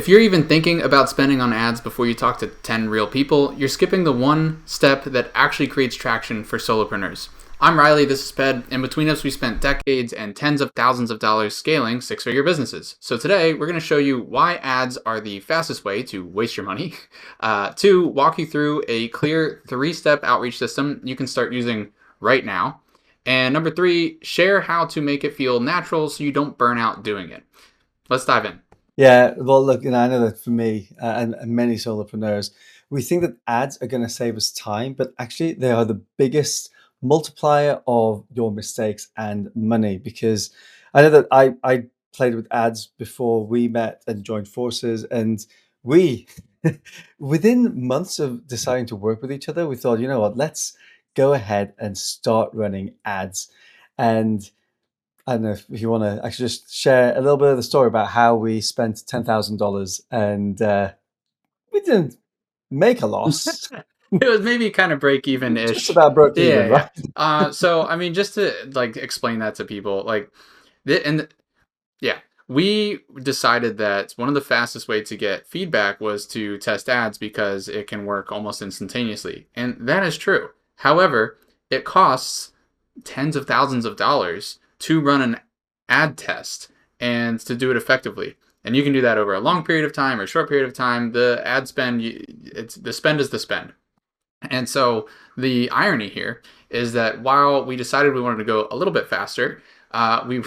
If you're even thinking about spending on ads before you talk to 10 real people, you're skipping the one step that actually creates traction for solopreneurs. I'm Riley, this is Ped, and between us we spent decades and tens of thousands of dollars scaling six-figure businesses. So today we're going to show you why ads are the fastest way to waste your money, to walk you through a clear 3-step outreach system you can start using right now, and number 3, share how to make it feel natural so you don't burn out doing it. Let's dive in. Yeah, well, look, I know that for me and many solopreneurs, we think that ads are going to save us time, but actually they are the biggest multiplier of your mistakes and money. Because I know that I played with ads before we met and joined forces, and we, within months of deciding to work with each other, we thought, you know what, let's go ahead and start running ads. And I don't know if you want to actually just share a little bit of the story about how we spent $10,000 and we didn't make a loss. It was maybe kind of break Just even-ish. about broke even, Yeah, right? yeah. So I mean, just to like explain that to people, like, yeah, we decided that one of the fastest way to get feedback was to test ads because it can work almost instantaneously, and that is true. However, it costs tens of thousands of dollars to run an ad test and to do it effectively. And you can do that over a long period of time or a short period of time. The ad spend, it's the spend is the spend. And so the irony here is that while we decided we wanted to go a little bit faster, we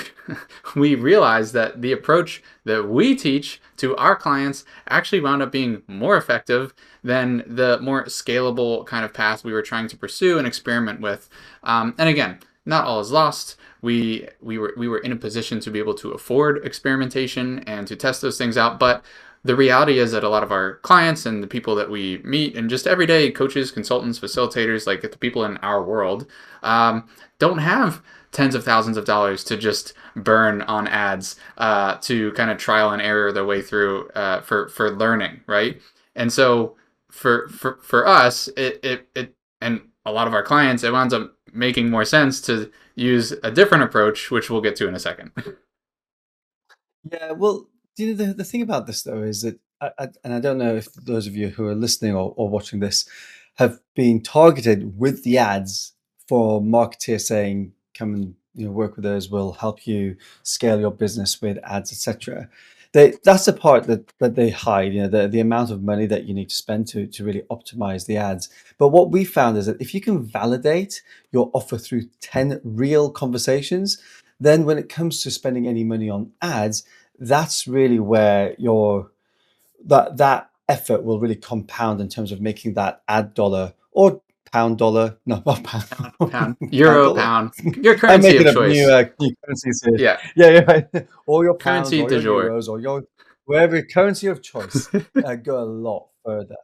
we realized that the approach that we teach to our clients actually wound up being more effective than the more scalable kind of path we were trying to pursue and experiment with. And again, not all is lost. We were in a position to be able to afford experimentation and to test those things out, but the reality is that a lot of our clients and the people that we meet and just everyday coaches, consultants, facilitators, like the people in our world, don't have tens of thousands of dollars to just burn on ads to kind of trial and error their way through for learning, right? And so for us, it and a lot of our clients, it winds up making more sense to use a different approach, which we'll get to in a second. Yeah, well, the thing about this though is that, and I don't know if those of you who are listening or watching this have been targeted with the ads for marketeers saying, come and work with us, we'll help you scale your business with ads, etc. That's the part that they hide, the amount of money that you need to spend to really optimize the ads. But what we found is that if you can validate your offer through 10 real conversations, then when it comes to spending any money on ads, that's really where that effort will really compound in terms of making that ad dollar or pound dollar, no, not pound, Pound, pound euro, dollar. pound, your I'm currency making of up new choice. new currencies here. Yeah, Yeah, right. Or your pounds, currency or du your jour. euros, or your wherever currency of choice go a lot further.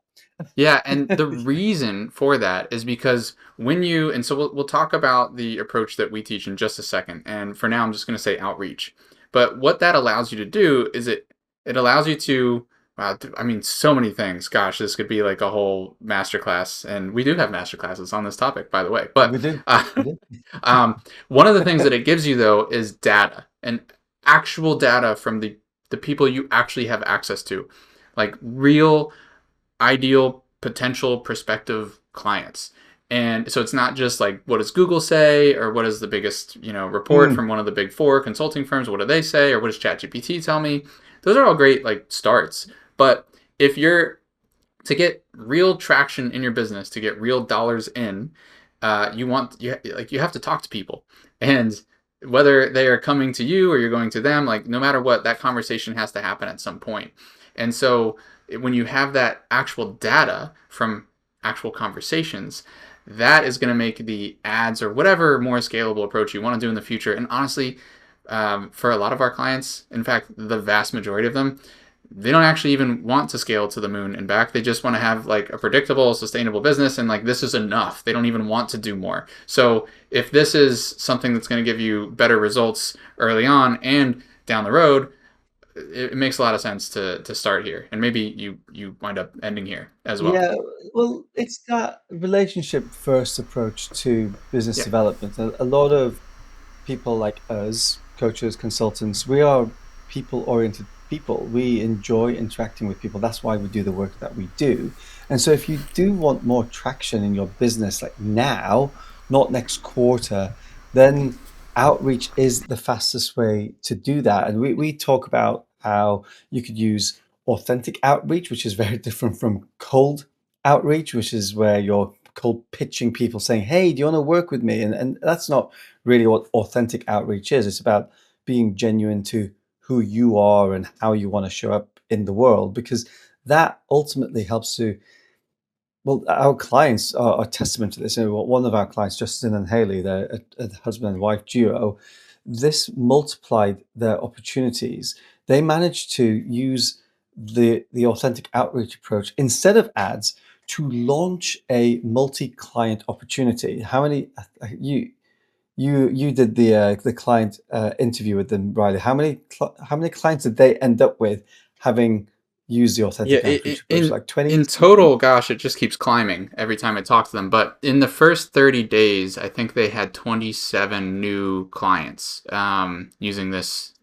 Yeah, and the reason for that is because when you, and so we'll talk about the approach that we teach in just a second. And for now, I'm just going to say outreach. But what that allows you to do is it allows you to, wow, I mean, so many things. Gosh, this could be like a whole masterclass, and we do have masterclasses on this topic, by the way. But We do. uh, We do. one of the things that it gives you though is data and actual data from the people you actually have access to, like real ideal potential prospective clients. And so it's not just like, what does Google say, or what is the biggest report Mm. from one of the big 4 consulting firms, what do they say, or what does ChatGPT tell me? Those are all great like starts, but if you're to get real traction in your business, to get real dollars in, you have to talk to people, and whether they are coming to you or you're going to them, like no matter what, that conversation has to happen at some point. And so when you have that actual data from actual conversations, that is going to make the ads or whatever more scalable approach you want to do in the future. And honestly, for a lot of our clients, in fact, the vast majority of them, they don't actually even want to scale to the moon and back. They just want to have like a predictable, sustainable business, and like this is enough. They don't even want to do more. So if this is something that's going to give you better results early on and down the road, it makes a lot of sense to start here, and maybe you wind up ending here as well. Yeah, well, it's that relationship first approach to business Yeah. development. A lot of people like us, coaches, consultants, we are people oriented people. We enjoy interacting with people. That's why we do the work that we do. And so if you do want more traction in your business, like now, not next quarter, then outreach is the fastest way to do that. And we talk about how you could use authentic outreach, which is very different from cold outreach, which is where you're cold pitching people saying, hey, do you want to work with me? And that's not really what authentic outreach is. It's about being genuine to who you are and how you want to show up in the world, because that ultimately helps to, well, our clients are testament to this. You know, one of our clients, Justin and Haley, they're a husband and wife duo. This multiplied their opportunities. They managed to use the authentic outreach approach instead of ads to launch a multi-client opportunity. How many you did the client interview with them, Riley? How many clients did they end up with having used the Yeah, authentic outreach approach? in Like 20 in something? total, gosh, it just keeps climbing every time I talk to them. But in the first 30 days, I think they had 27 new clients using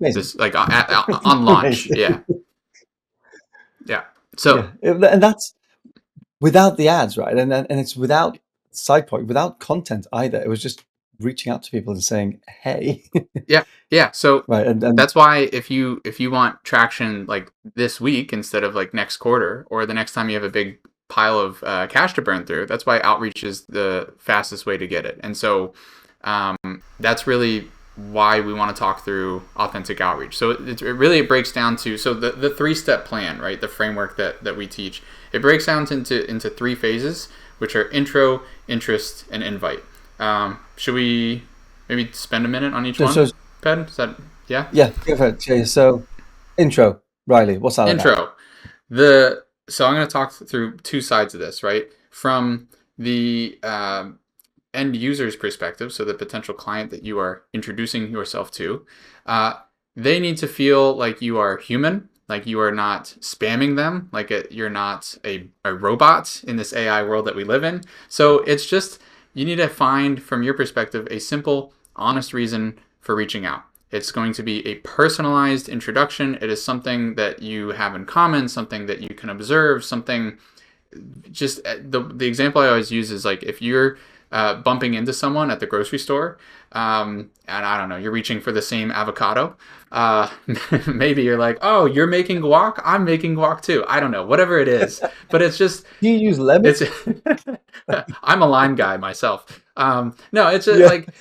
Amazing. this like on launch. Yeah, Amazing. yeah. Yeah, So and that's without the ads, right? And it's without side point, without content either. It was just reaching out to people and saying, "Hey," yeah, yeah. So right? And that's why if you want traction like this week instead of like next quarter or the next time you have a big pile of cash to burn through, that's why outreach is the fastest way to get it. And so that's really why we want to talk through authentic outreach. So it breaks down to the 3-step plan, right? The framework that we teach. It breaks down into 3 phases, which are intro, interest, and invite. Should we maybe spend a minute on each so, one, so Ped? Is that yeah? yeah, go for it. Yeah, so intro, Riley, what's that about? Intro. So I'm going to talk through 2 sides of this, right? From the end user's perspective, so the potential client that you are introducing yourself to, uh, they need to feel like you are human, like you are not spamming them, like you're not a robot in this AI world that we live in. So it's just, you need to find, from your perspective, a simple, honest reason for reaching out. It's going to be a personalized introduction. It is something that you have in common, something that you can observe, something just the example I always use is like if you're bumping into someone at the grocery store, and I don't know, you're reaching for the same avocado. Uh, maybe you're like, oh, you're making guac, I'm making guac too. I don't know, whatever it is, but it's just Do you use lemon? it's. I'm a lime guy myself. No, it's Yeah. like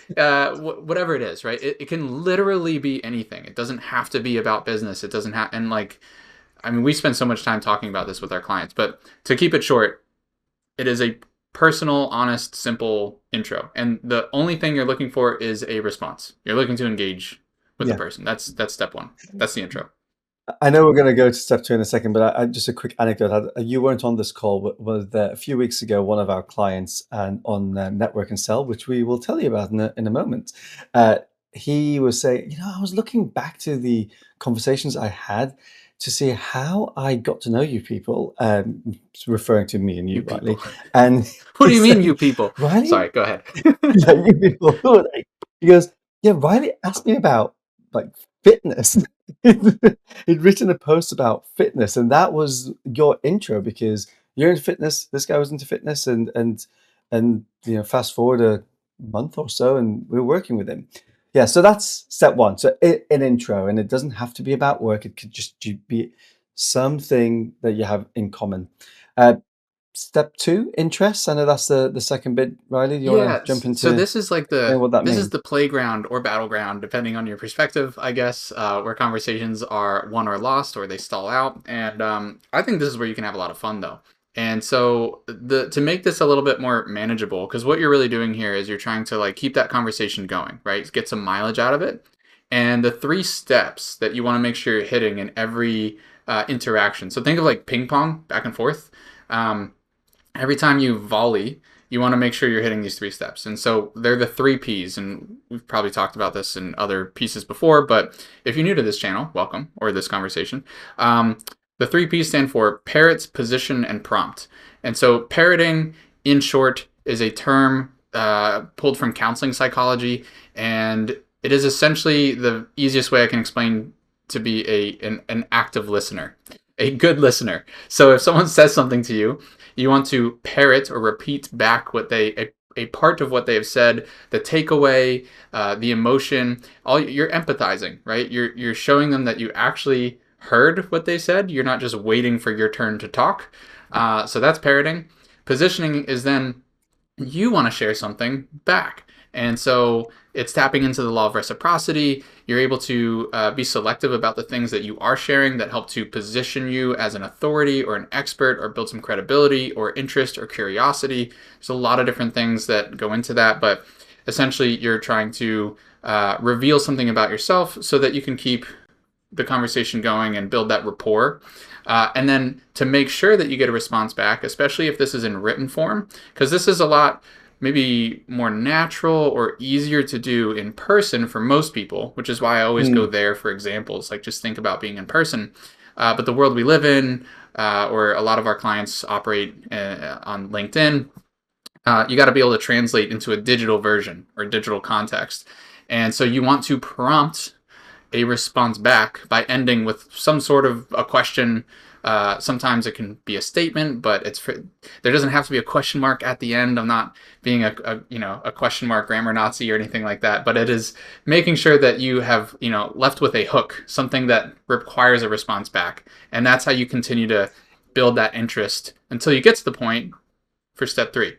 whatever it is, right? It can literally be anything. It doesn't have to be about business. It doesn't have, and like I mean, we spend so much time talking about this with our clients, but to keep it short, it is a personal, honest, simple intro. And the only thing you're looking for is a response. You're looking to engage with the Yeah. person. That's step 1. That's the intro. I know we're going to go to step 2 in a second, but just a quick anecdote. You weren't on this call, but was a few weeks ago, one of our clients on Network and Sell, which we will tell you about in a moment. Uh, he was saying, I was looking back to the conversations I had to see how I got to know you people, referring to me and You you, people. Riley. And What he do you mean, said, you people? Riley, Sorry, go ahead. yeah, you people, who are they? He goes, yeah, Riley asked me about like fitness. He'd written a post about fitness, and that was your intro because you're into fitness. This guy was into fitness, and fast forward a month or so, and we're working with him. Yeah, so that's step 1. So an intro, and it doesn't have to be about work. It could just be something that you have in common. Uh, Step 2, interests. I know that's the second bit. Riley, do you want to Yeah, jump so into this is like explain what that this is means? the playground or battleground, depending on your perspective, I guess, where conversations are won or lost or they stall out. And I think this is where you can have a lot of fun, though. And so the to make this a little bit more manageable, because what you're really doing here is you're trying to like keep that conversation going, right? Get some mileage out of it. And the 3 steps that you want to make sure you're hitting in every interaction. So think of like ping pong back and forth. Um, every time you volley, you want to make sure you're hitting these 3 steps. And so they're the 3 P's. And we've probably talked about this in other pieces before, but if you're new to this channel, welcome, or this conversation. The 3 P's stand for parrots, position, and prompt. And so parroting, in short, is a term pulled from counseling psychology. And it is essentially the easiest way I can explain to be an active listener, a good listener. So if someone says something to you, you want to parrot or repeat back what a part of what they have said, the takeaway, the emotion. All you're empathizing, right? You're showing them that you actually heard what they said. You're not just waiting for your turn to talk. So that's parroting. Positioning is then you want to share something back. And so it's tapping into the law of reciprocity. You're able to be selective about the things that you are sharing that help to position you as an authority or an expert or build some credibility or interest or curiosity. There's a lot of different things that go into that, but essentially you're trying to reveal something about yourself so that you can keep the conversation going and build that rapport. And then to make sure that you get a response back, especially if this is in written form, because this is a lot maybe more natural or easier to do in person for most people, which is why I always go there for examples. Like just think about being in person. But the world we live in, or a lot of our clients operate on LinkedIn, you got to be able to translate into a digital version or digital context. And so you want to prompt a response back by ending with some sort of a question. Sometimes it can be a statement, but there doesn't have to be a question mark at the end. I'm not being a question mark grammar Nazi or anything like that, but it is making sure that you have left with a hook, something that requires a response back, and that's how you continue to build that interest until you get to the point for step 3.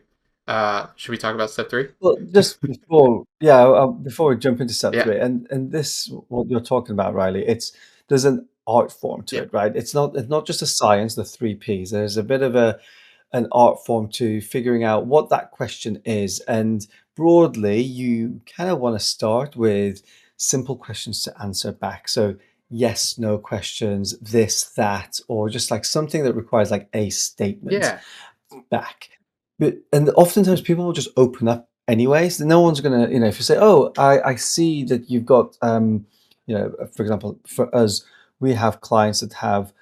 Should we talk about step 3? Well, just before, yeah, before we jump into step Yeah. 3, and this what you're talking about, Riley, there's an art form to Yeah. it, right? It's not just a science, the 3 Ps. There's a bit of an art form to figuring out what that question is, and broadly, you kind of want to start with simple questions to answer back. So yes, no questions, this, that, or just like something that requires like a statement Yeah. back. And oftentimes people will just open up anyways. No one's gonna, if you say, "Oh, I see that you've got," for example, for us, we have clients that have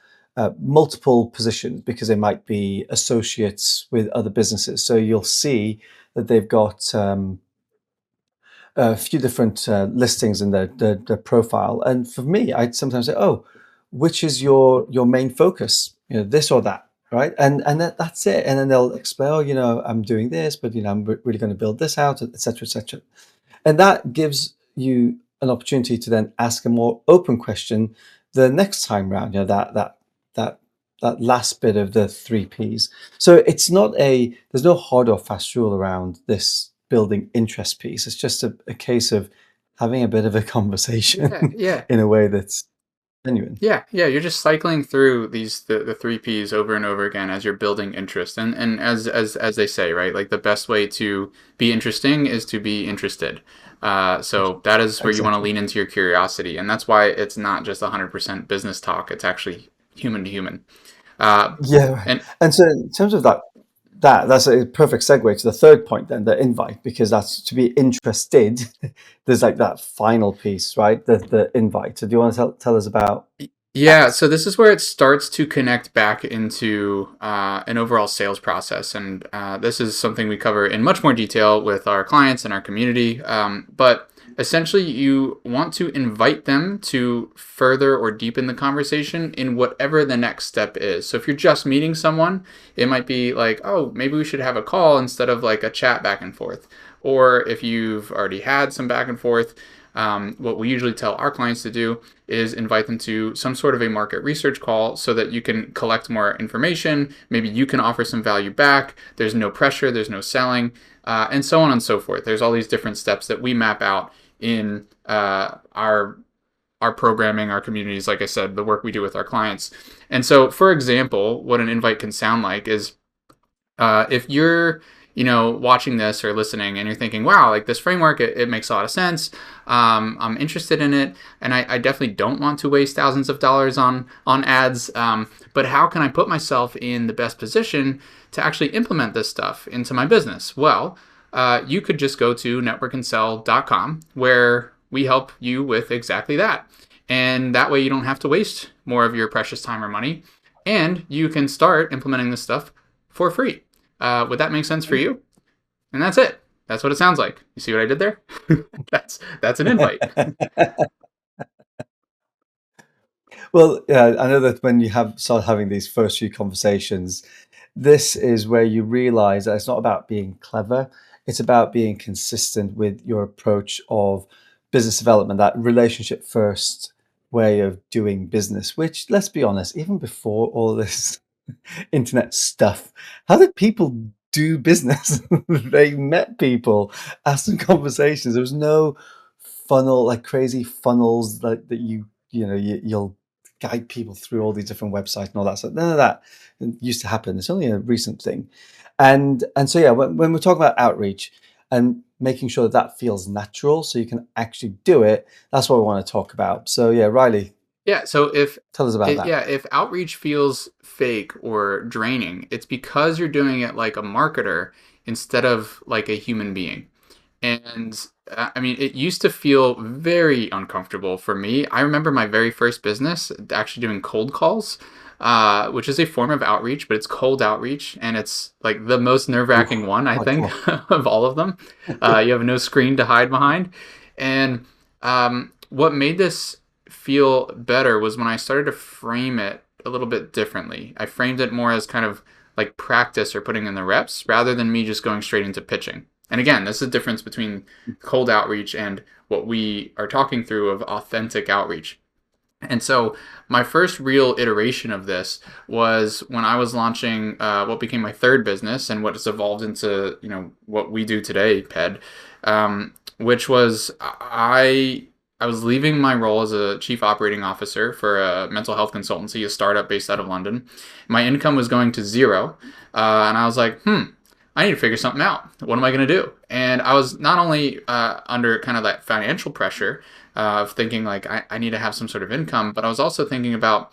multiple positions because they might be associates with other businesses. So you'll see that they've got a few different listings in their profile. And for me, I'd sometimes say, "Oh, which is your main focus? This or that, right?" And that's it. And then they'll explain, "Oh, I'm doing this, but I'm really going to build this out, etc., etc." And that gives you an opportunity to then ask a more open question the next time round. That that last bit of the 3 Ps. So it's not there's no hard or fast rule around this building interest piece. It's just a case of having a bit of a Yeah. conversation Yeah. in a way that's genuine. Yeah, yeah, you're just cycling through the 3 Ps over and over again as you're building interest. And as they say, right? Like the best way to be interesting is to be interested. So that is where you want to Exactly. lean into your curiosity. And that's why it's not just 100% business talk. It's actually human to human. Yeah, right. And And so in terms of that's a perfect segue to the third point then, the invite, because that's to be interested. There's like that final piece, right? The invite. So do you want to tell us about Yeah, that? so this is where it starts to connect back into an overall sales process. And this is something we cover in much more detail with our clients and our community. But essentially, you want to invite them to further or deepen the conversation in whatever the next step is. So if you're just meeting someone, it might be like, oh, maybe we should have a call instead of like a chat back and forth. Or if you've already had some back and forth, what we usually tell our clients to do is invite them to some sort of a market research call so that you can collect more information. Maybe you can offer some value back. There's no pressure, there's no selling, and so on and so forth. There's all these different steps that we map out in our programming, our communities, like I said, the work we do with our clients. And so, for example, what an invite can sound like is if you're watching this or listening and you're thinking, wow, like this framework, it makes a lot of sense. I'm interested in it, and I definitely don't want to waste thousands of dollars on ads. But how can I put myself in the best position to actually implement this stuff into my business? Well, you could just go to networkandsell.com, where we help you with exactly that. And that way you don't have to waste more of your precious time or money, and you can start implementing this stuff for free. Would that make sense for you? And that's it. That's what it sounds like. You see what I did there? That's an invite. Well, yeah, I know that when you have start having these first few conversations, this is where you realize that it's not about being clever, it's about being consistent with your approach of business development, that relationship first way of doing business, which, let's be honest, even before all this internet stuff, how did people do business? They met people, had some conversations. There was no funnel, like crazy funnels that you'll guide people through all these different websites and all that stuff. None of that used to happen. It's only a recent thing. And so yeah, when we're talking about outreach and making sure that that feels natural so you can actually do it, that's what we want to talk about. So yeah, Riley, Yeah, so if tell us about it, that. yeah, if outreach feels fake or draining, it's because you're doing it like a marketer instead of like a human being. And I mean, it used to feel very uncomfortable for me. I remember my very first business actually doing cold calls, which is a form of outreach, but it's cold outreach, and it's like the most Ooh, nerve-wracking one, I think, hardcore. of all of them. You have no screen to hide behind. And what made this feel better was when I started to frame it a little bit differently. I framed it more as kind of like practice or putting in the reps rather than me just going straight into pitching. And again, this is the difference between cold outreach and what we are talking through of authentic outreach. And so my first real iteration of this was when I was launching what became my third business and what has evolved into what we do today, Ped, which was I was leaving my role as a chief operating officer for a mental health consultancy, a startup based out of London. My income was going to zero, and I was like, I need to figure something out. What am I going to do? And I was not only under kind of that financial pressure of thinking like I need to have some sort of income, but I was also thinking about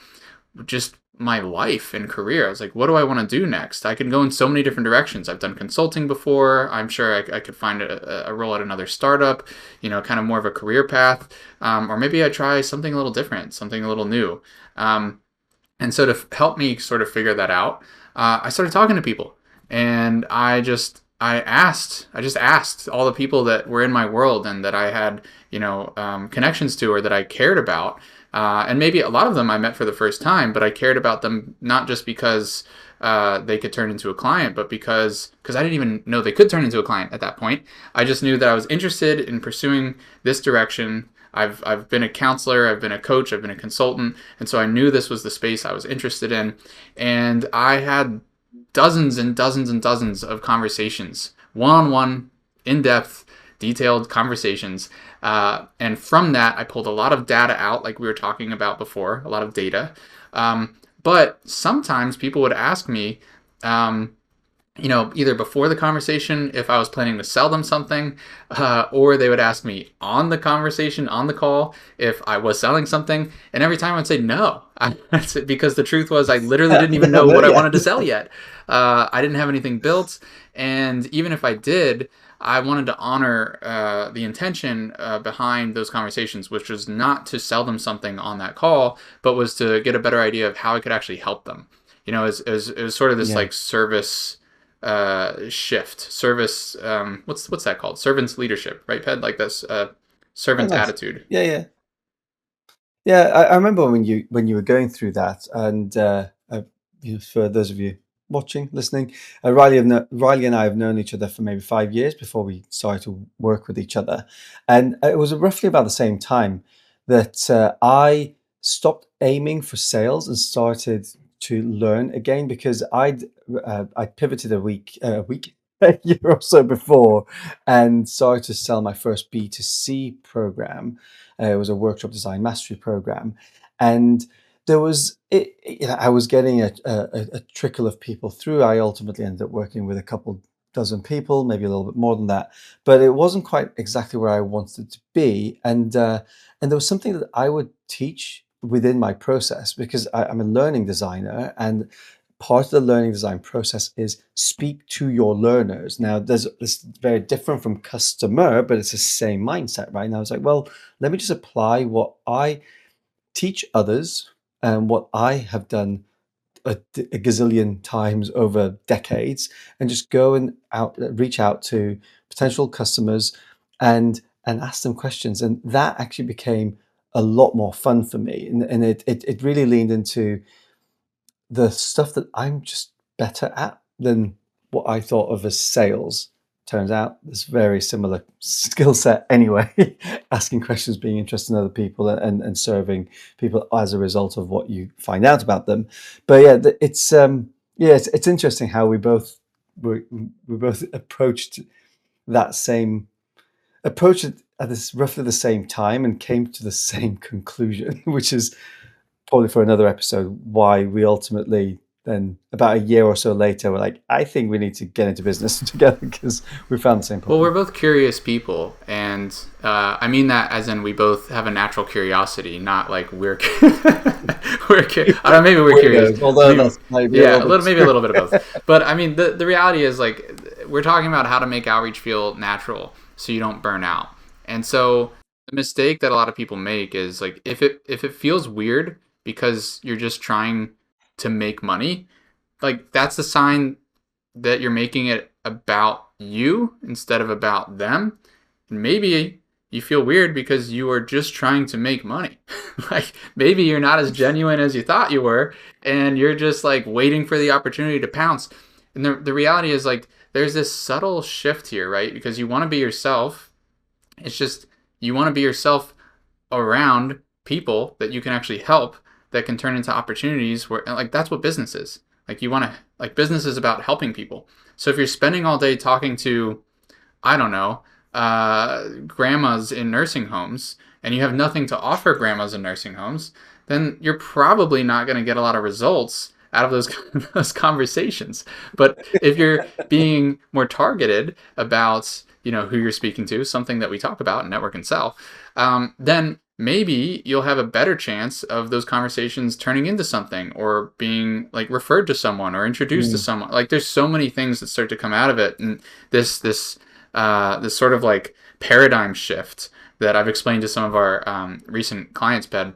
just my life and career. I was like, what do I want to do next? I can go in so many different directions. I've done consulting before. I'm sure I could find a role at another startup, kind of more of a career path. Or maybe I try something a little different, something a little new. And so to help me sort of figure that out, I started talking to people, and I just asked all the people that were in my world and that I had connections to or that I cared about, and maybe a lot of them I met for the first time, but I cared about them not just because they could turn into a client, but because I didn't even know they could turn into a client at that point. I just knew that I was interested in pursuing this direction. I've been a counselor, I've been a coach, I've been a consultant, and so I knew this was the space I was interested in. And I had dozens and dozens and dozens of conversations, one-on-one, in-depth, detailed conversations. And from that, I pulled a lot of data out, like we were talking about before, a lot of data. But sometimes people would ask me, either before the conversation if I was planning to sell them something, or they would ask me on the conversation, on the call, if I was selling something. And every time I'd say no, because the truth was I literally didn't even know No, what I yeah. wanted to sell yet. I didn't have anything built. And even if I did, I wanted to honor the intention behind those conversations, which was not to sell them something on that call, but was to get a better idea of how I could actually help them. It was sort of this Yeah. like service shift, service, what's that called, servant's leadership, right, Ped? Like this Oh, servant nice. attitude. Yeah, yeah. Yeah, I remember when you were going through that, and for those of you watching, listening, Riley and I have known each other for maybe 5 years before we started to work with each other, and it was roughly about the same time that I stopped aiming for sales and started to learn again because I pivoted a year or so before, and started to sell my first B2C program. It was a workshop design mastery program, and there was I was getting a trickle of people through. I ultimately ended up working with a couple dozen people, maybe a little bit more than that, but it wasn't quite exactly where I wanted it to be. And there was something that I would teach within my process because I'm a learning designer, and part of the learning design process is speak to your learners. Now, there's this very different from customer, but it's the same mindset, right? And I was like, well, let me just apply what I teach others and what I have done a gazillion times over decades, and just go and reach out to potential customers and ask them questions. And that actually became a lot more fun for me, and it really leaned into the stuff that I'm just better at than what I thought of as sales. Turns out there's very similar skill set anyway. Asking questions, being interested in other people, and serving people as a result of what you find out about them. But yeah, it's interesting how we both approached that same approach at this roughly the same time and came to the same conclusion, which is probably for another episode why we ultimately then about a year or so later we're like, I think we need to get into business together because we found the same Well, we're problem. both curious people, and I mean that as in we both have a natural curiosity, not like we're I don't know, maybe we're curious. Weirdos, although Maybe, that's maybe a yeah, little a bit little, maybe a too. little bit of both. But I mean, the reality is like we're talking about how to make outreach feel natural, so you don't burn out. And so the mistake that a lot of people make is like if it feels weird because you're just trying to make money, like that's a sign that you're making it about you instead of about them. And maybe you feel weird because you are just trying to make money. Like maybe you're not as genuine as you thought you were, and you're just like waiting for the opportunity to pounce. And the reality is like there's this subtle shift here, right? Because you want to be yourself. It's just you want to be yourself around people that you can actually help that can turn into opportunities where like that's what business is. Like you want to like business is about helping people. So if you're spending all day talking to I don't know, grandmas in nursing homes and you have nothing to offer grandmas in nursing homes, then you're probably not going to get a lot of results out of those those conversations. But if you're being more targeted about who you're speaking to, something that we talk about in Network and Sell, then maybe you'll have a better chance of those conversations turning into something or being like referred to someone or introduced to Mm. someone. Like there's so many things that start to come out of it, and this sort of like paradigm shift that I've explained to some of our recent clients, Ped.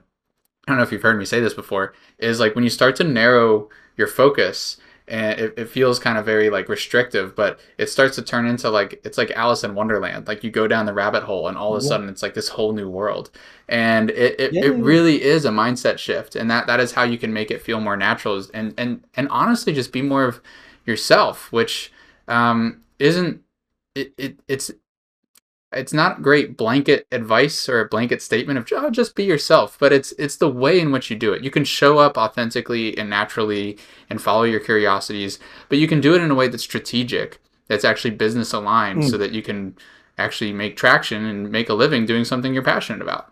I don't know if you've heard me say this before, is like when you start to narrow your focus and it feels kind of very like restrictive, but it starts to turn into like it's like Alice in Wonderland. Like you go down the rabbit hole and all of a Yeah. sudden it's like this whole new world. And it Yeah. really is a mindset shift. And that is how you can make it feel more natural and honestly just be more of yourself, which isn't it's not great blanket advice or a blanket statement of oh, just be yourself, but it's the way in which you do it. You can show up authentically and naturally and follow your curiosities, but you can do it in a way that's strategic, that's actually business aligned, so Mm. that you can actually make traction and make a living doing something you're passionate about.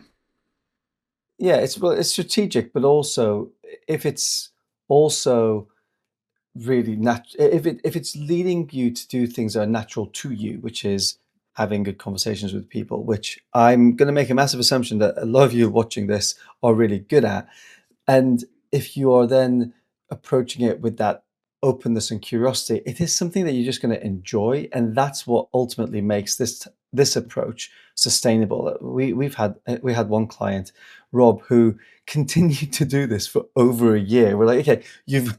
Yeah, it's strategic, but also if it's also really if it's leading you to do things that are natural to you, which is having good conversations with people, which I'm going to make a massive assumption that a lot of you watching this are really good at. And if you are then approaching it with that openness and curiosity, it is something that you're just going to enjoy, and that's what ultimately makes this approach sustainable. We had one client, Rob, who continued to do this for over a year. We're like, okay, you've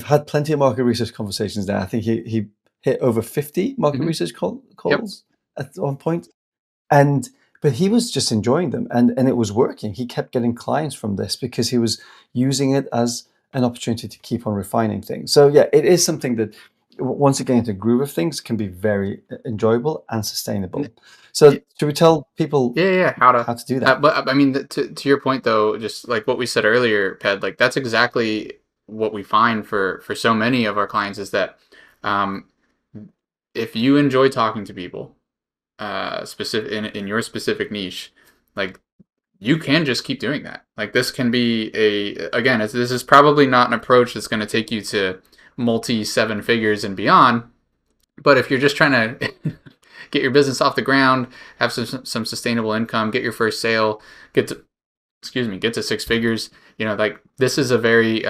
had plenty of market research conversations now. I think he hit over 50 market Hmm. research Yep. calls at one point. And but he was just enjoying them, and it was working. He kept getting clients from this because he was using it as an opportunity to keep on refining things. So yeah, it is something that once you get into the groove of things can be very enjoyable and sustainable. So should we tell people Yeah. How to, how to do that? but I mean, to your point though, just like what we said earlier, Ped, like that's exactly what we find for so many of our clients is that, um, if you enjoy talking to people, specific in your specific niche, like you can just keep doing that. Like this can be this is probably not an approach that's going to take you to multi seven figures and beyond. But if you're just trying to get your business off the ground, have some sustainable income, get your first sale, get to six figures, like this is a very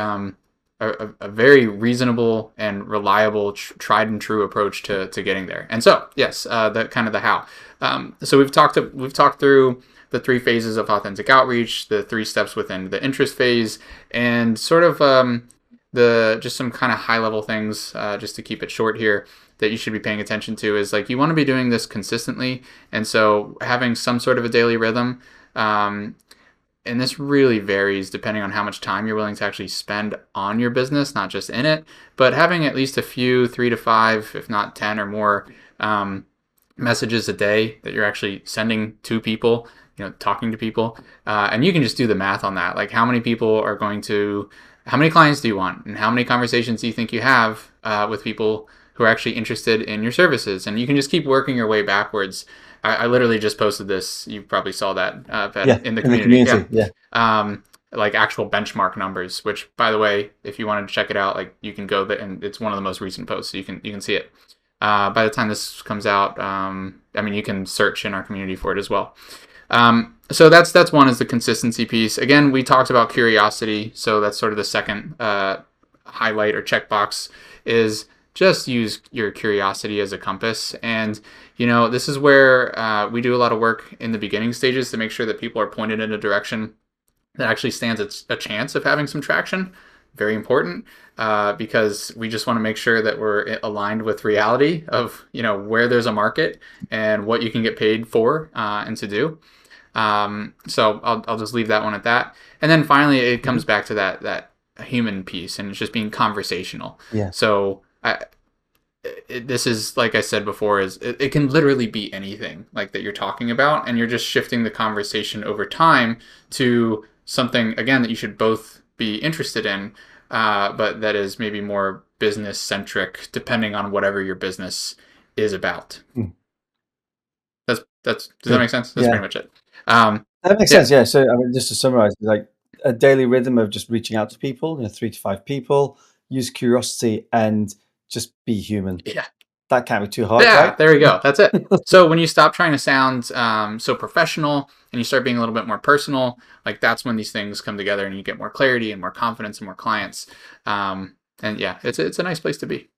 a very reasonable and reliable tried and true approach to getting there. And so yes, that kind of the how. So we've talked through the three phases of authentic outreach, the three steps within the interest phase, and sort of the just some kind of high level things, just to keep it short here, that you should be paying attention to is like you want to be doing this consistently, and so having some sort of a daily rhythm. And this really varies depending on how much time you're willing to actually spend on your business, not just in it, but having at least a few, 3 to 5, if not 10 or more, messages a day that you're actually sending to people, talking to people. And you can just do the math on that. Like how many how many clients do you want? And how many conversations do you think you have with people who are actually interested in your services? And you can just keep working your way backwards. I literally just posted this. You probably saw that, Yeah, in the in the community. Yeah. community. Yeah. Like actual benchmark numbers, which by the way, if you wanted to check it out, like you can go there, and it's one of the most recent posts, so you can see it. By the time this comes out, you can search in our community for it as well. So that's one, is the consistency piece. Again, we talked about curiosity, so that's sort of the second highlight or checkbox, is just use your curiosity as a compass. And this is where we do a lot of work in the beginning stages to make sure that people are pointed in a direction that actually stands a chance of having some traction. Very important, because we just want to make sure that we're aligned with reality of where there's a market and what you can get paid for and to do. So I'll just leave that one at that. And then finally, it comes back to that human piece, and it's just being conversational. Yeah. So this is, like I said before, it can literally be anything like that you're talking about, and you're just shifting the conversation over time to something, again, that you should both be interested in, but that is maybe more business centric, depending on whatever your business is about. Mm. Does that Good. make sense? That's Yeah. pretty much it. That makes Yeah. sense. Yeah. So, just to summarize, like a daily rhythm of just reaching out to people, 3 to 5 people, use curiosity, and just be human. Yeah. That can't be too hard, Yeah, right? there we go. That's it. So when you stop trying to sound so professional and you start being a little bit more personal, like that's when these things come together and you get more clarity and more confidence and more clients. And yeah, it's a nice place to be.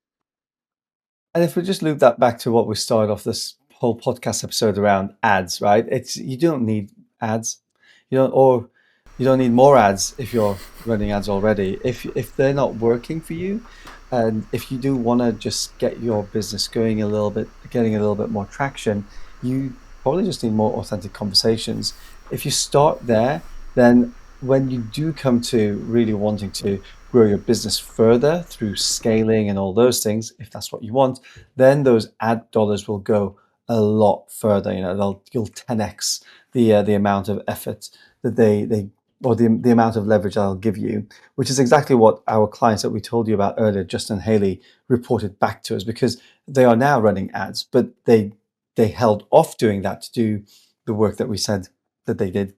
And if we just loop that back to what we started off this whole podcast episode around ads, right? You don't need ads, you don't need more ads if you're running ads already. If they're not working for you, and if you do want to just get your business going a little bit, getting a little bit more traction, you probably just need more authentic conversations. If you start there, then when you do come to really wanting to grow your business further through scaling and all those things, if that's what you want, then those ad dollars will go a lot further. You'll 10x the amount of effort that they or the amount of leverage I'll give you, which is exactly what our clients that we told you about earlier, Justin and Haley, reported back to us, because they are now running ads, but they held off doing that to do the work that we said that they did.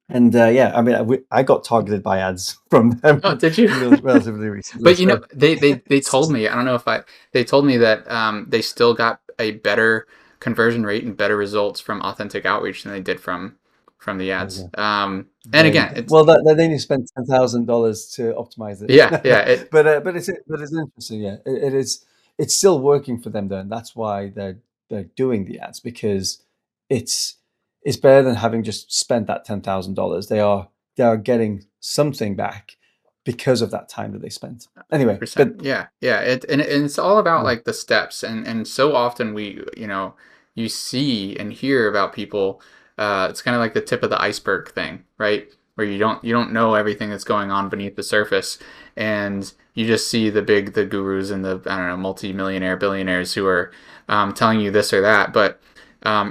And I got targeted by ads from them Oh, did you? relatively recently. But So they told me, I don't know if they told me that they still got a better conversion rate and better results from authentic outreach than they did from the ads. And again, it's well, they need to spend $10,000 to optimize it. yeah, But it's interesting. Yeah, it is. It's still working for them though, and that's why they're doing the ads, because it's it's better than having just spent that $10,000. They are getting something back because of that time that they spent. Anyway, but 100%. Yeah, yeah. And it's all about yeah, like the steps, and so often you see and hear about people. It's kind of like the tip of the iceberg thing, right? Where you don't know everything that's going on beneath the surface, and you just see the gurus and the, I don't know, multi-millionaire billionaires who are telling you this or that, but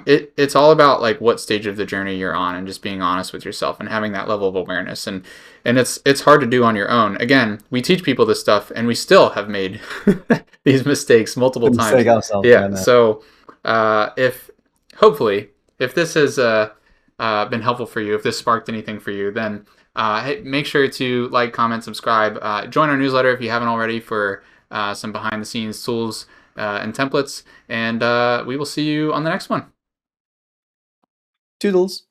it's all about like what stage of the journey you're on, and just being honest with yourself and having that level of awareness. And it's hard to do on your own. Again, we teach people this stuff, and we still have made these mistakes multiple the times. mistake ourselves. Yeah, Yeah. no. So if hopefully if this has been helpful for you, if this sparked anything for you, then hey, make sure to like, comment, subscribe, join our newsletter if you haven't already, for some behind the scenes tools and templates. And we will see you on the next one. Toodles.